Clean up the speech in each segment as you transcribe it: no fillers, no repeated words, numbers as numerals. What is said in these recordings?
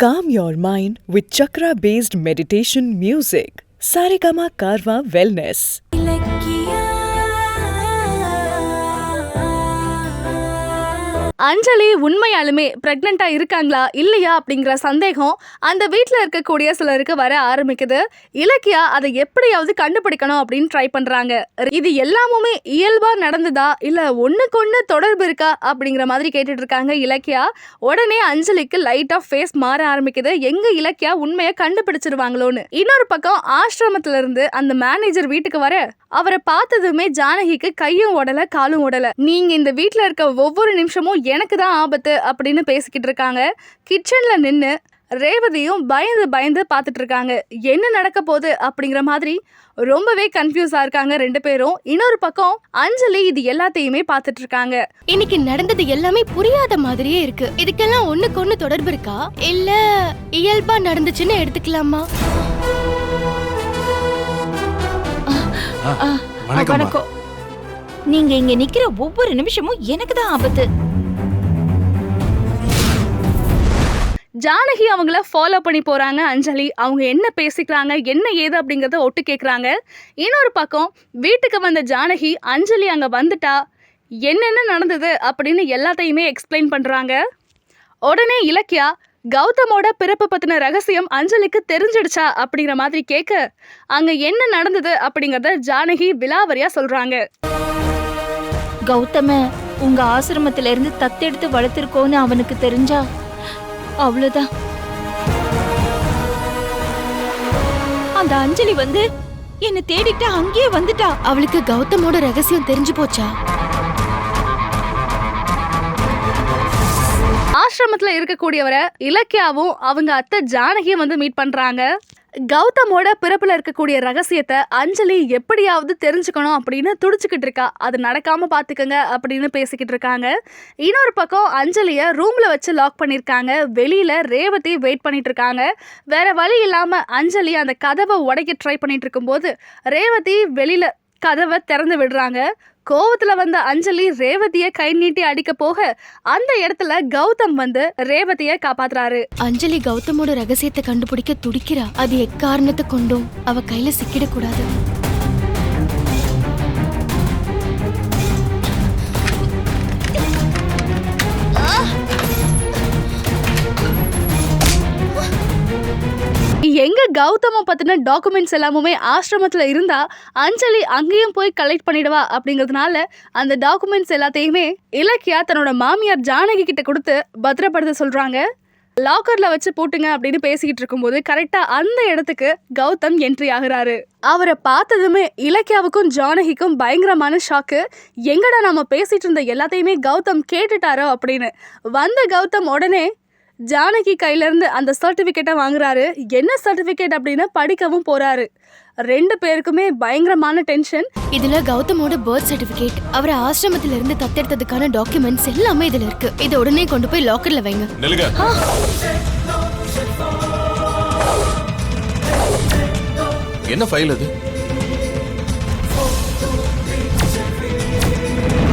Calm your mind with chakra-based meditation music. Saregama Karwa Wellness. அஞ்சலி உண்மையாலுமே பிரெக்னெண்டா இருக்காங்களா இல்லையா அப்படிங்கிற சந்தேகம் அந்த வீட்டில் இருக்கக்கூடிய சிலருக்கு வர ஆரம்பிக்குது. இலக்கியா அதை எப்படியாவது கண்டுபிடிக்கணும் அப்படின்னு ட்ரை பண்றாங்க. இது எல்லாமுமே இயல்பா நடந்ததா இல்ல ஒண்ணுக்கு ஒண்ணு தொடர்பு இருக்கா அப்படிங்கிற மாதிரி கேட்டுட்டு இருக்காங்க இலக்கியா. உடனே அஞ்சலிக்கு லைட் ஆஃப் ஃபேஸ் மாற ஆரம்பிக்குது. எங்க இலக்கியா உண்மையை கண்டுபிடிச்சிருவாங்களோன்னு. இன்னொரு பக்கம் ஆசிரமத்துல இருந்து அந்த மேனேஜர் வீட்டுக்கு வர அவரை பார்த்ததுமே ஜானகிக்கு கையும் உடல காலும் உடல. நீங்க இந்த வீட்டுல இருக்க ஒவ்வொரு நிமிஷமும் எனக்கு தான் ஆபத்து அப்படின்னு பேசிக்கிட்டு இருக்காங்க. கிச்சன்ல நின்று ரேவதியும் பயந்து பார்த்துட்டு இருக்காங்க. என்ன நடக்க போகுது அப்படிங்கிற மாதிரி ரொம்பவே கன்ஃபியூஸா இருக்காங்க ரெண்டு பேரும். இன்னொரு பக்கம் அஞ்சலி இது எல்லாத்தையுமே பார்த்துட்டு இருக்காங்க. இன்னைக்கு நடந்தது எல்லாமே புரியாத மாதிரியே இருக்கு. இதுக்கெல்லாம் ஒண்ணுக்கு ஒண்ணு தொடர்பு இருக்கா இல்ல இயல்பா நடந்துச்சுன்னு எடுத்துக்கலாமா? வணக்கம். நீங்க இங்க நிக்கிற ஒவ்வொரு நிமிஷமும் எனக்கு தான் ஆபத்து. ஜானகி அவங்கள ஃபாலோ பண்ணி போறாங்க அஞ்சலி. அவங்க என்ன பேசிக்கிறாங்க என்ன ஏது அப்படிங்கறத ஒட்டு கேட்குறாங்க. இன்னொரு பக்கம் வீட்டுக்கு வந்த ஜானகி அஞ்சலி அங்க வந்துட்டா என்னென்ன நடந்தது அப்படின்னு எல்லாத்தையுமே எக்ஸ்பிளைன் பண்றாங்க. உடனே இலக்கியா கௌதமோட பிறப்பு பத்தின ரகசியம் அஞ்சலிக்கு தெரிஞ்சிடுச்சா அப்படிங்கிற மாதிரி கேட்க அங்க என்ன நடந்தது அப்படிங்கறத ஜானகி விலாவரியா சொல்றாங்க. கௌதம உங்க ஆசிரமத்துல இருந்து தத்தெடுத்து வளர்த்திருக்கோன்னு அவனுக்கு தெரிஞ்சா அவ்வளவுதான். அந்த அஞ்சலி வந்து என்ன தேடிட்டு அங்கேயே வந்துட்டா. அவளுக்கு கௌதமோட ரகசியம் தெரிஞ்சு போச்சா? ஆசிரமத்துல இருக்கக்கூடியவரை இலக்கியாவும் அவங்க அத்தை ஜானகியும் வந்து மீட் பண்றாங்க. கௌதமோட பிறப்புல இருக்கக்கூடிய ரகசியத்தை அஞ்சலி எப்படியாவது தெரிஞ்சுக்கணும் அப்படின்னு துடிச்சுக்கிட்டு இருக்கா. அது நடக்காம பாத்துக்கங்க அப்படின்னு பேசிக்கிட்டு இருக்காங்க. இன்னொரு பக்கம் அஞ்சலிய ரூம்ல வச்சு லாக் பண்ணிருக்காங்க. வெளியில ரேவதி வெயிட் பண்ணிட்டு இருக்காங்க. வேற வழி இல்லாம அஞ்சலி அந்த கதவை உடைக்க ட்ரை பண்ணிட்டு இருக்கும்போது ரேவதி வெளியில கதவை திறந்து விடுறாங்க. கோவத்துல வந்த அஞ்சலி ரேவதிய கை நீட்டி அடிக்க போக அந்த இடத்துல கௌதம் வந்து ரேவதிய காப்பாத்துறாரு. அஞ்சலி கௌதமோட ரகசியத்தை கண்டுபிடிக்க துடிக்கிறா. அது எக்காரணத்தை கொண்டும் அவ கையில சிக்கிடக்கூடாது. எங்க கௌதம பத்தின டாக்குமெண்ட்ஸ் எல்லாமே ஆசிரமத்துல இருந்தா அஞ்சலி அங்கேயும் போய் கலெக்ட் பண்ணிடுவா அப்படிங்கிறதுனால அந்த டாக்குமெண்ட்ஸ் எல்லாத்தையுமே இலக்கியா தன்னோட மாமியார் ஜானகி கிட்ட கொடுத்து பத்திரப்படுத்த சொல்றாங்க. லாக்கர்ல வச்சு போட்டுங்க அப்படின்னு பேசிக்கிட்டு இருக்கும்போது கரெக்டா அந்த இடத்துக்கு கௌதம் என்ட்ரி ஆகுறாரு. அவரை பார்த்ததுமே இலக்கியாவுக்கும் ஜானகிக்கும் பயங்கரமான ஷாக்கு. எங்கடா நம்ம பேசிட்டு இருந்த எல்லாத்தையுமே கௌதம் கேட்டுட்டாரோ அப்படின்னு வந்த கௌதம் உடனே ஜானகி கையிலேருந்து அந்த சர்டிஃபிகேட்டை வாங்குறாரு. என்ன சர்டிஃபிகேட் அப்படின்னு படிக்கவும் போறாரு. ரெண்டு பேருக்குமே பயங்கரமான டென்ஷன். இதுல கௌதமோட பர்த் சர்டிஃபிகேட், அவர் ஆசிரமத்துல இருந்து தத்தெடுத்ததுக்கான டாக்குமெண்ட்ஸ் எல்லாமே இதுல இருக்கு. இதை உடனே கொண்டு போய் லாக்கர்ல வைங்க. என்ன ஃபைல் அது?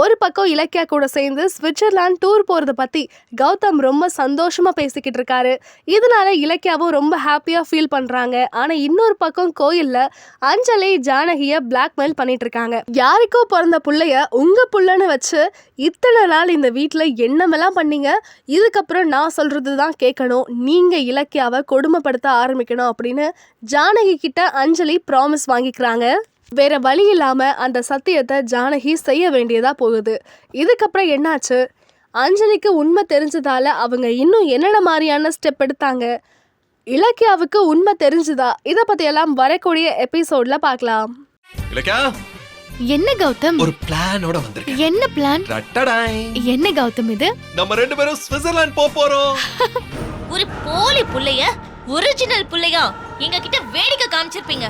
ஒரு பக்கம் இலக்கியா கூட சேர்ந்து சுவிட்சர்லாந்து டூர் போறத பத்தி கௌதம் ரொம்ப சந்தோஷமா பேசிக்கிட்டு இருக்காரு. இதனால இலக்கியாவும் ரொம்ப ஹாப்பியா ஃபீல் பண்றாங்க. ஆனா இன்னொரு பக்கம் கோயில்ல அஞ்சலி ஜானகிய பிளாக்மெயில் பண்ணிட்டு இருக்காங்க. யாருக்கோ பிறந்த புள்ளைய உங்க புள்ளன்னு வச்சு இத்தனை நாள் இந்த வீட்டுல என்னமெல்லாம் பண்ணீங்க, இதுக்கப்புறம் நான் சொல்றதுதான் கேட்கணும், நீங்க இலக்கியாவை கொடுமைப்படுத்த ஆரம்பிக்கணும் அப்படின்னு ஜானகி கிட்ட அஞ்சலி ப்ராமிஸ் வாங்கிக்கிறாங்க. வேற வழி இல்லாம அந்த சத்தியத்தை ஜானகி செய்ய வேண்டியதா போகுது. இதுக்கப்புறம் என்னாச்சு? அஞ்சலிக்கு உண்மை தெரிஞ்சதால அவங்க இன்னும் என்னென்ன மாதிரியான ஸ்டெப் எடுத்தாங்க? இலக்கியாவுக்கு உண்மை தெரிஞ்சுதா? இத பத்தி எல்லாம் வரக்கூடிய எபிசோட்ல பார்க்கலாம். இலக்கியா, என்ன கௌதம் ஒரு பிளானோட வந்திருக்கேன். என்ன பிளான்? ரட்டடாய். என்ன கௌதம் இது? நம்ம ரெண்டு பேரும் சுவிட்சர்லாந்து போறோம். ஒரு போலி புள்ளைய ஒரிஜினல் புள்ளையா எங்க கிட்ட வேடிக்கை காமிச்சிருப்பீங்க.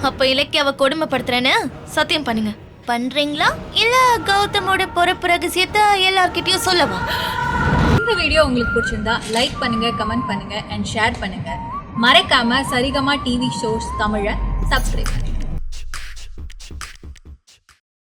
அப்ப இலக்கியாவை கொடுமைப்படுத்துறேன்னு சத்தியம் பண்ணுங்க. பண்றீங்களா இல்ல கௌதமோட பொறுப்பு ரகசியத்தை எல்லார்கிட்டயும் சொல்லவா? இந்த வீடியோ உங்களுக்கு பிடிச்சிருந்தா லைக் பண்ணுங்க, கமெண்ட் பண்ணுங்க அண்ட் ஷேர் பண்ணுங்க. மறக்காம சரிகமா டிவி ஷோஸ் தமிழை சப்ஸ்கிரைப்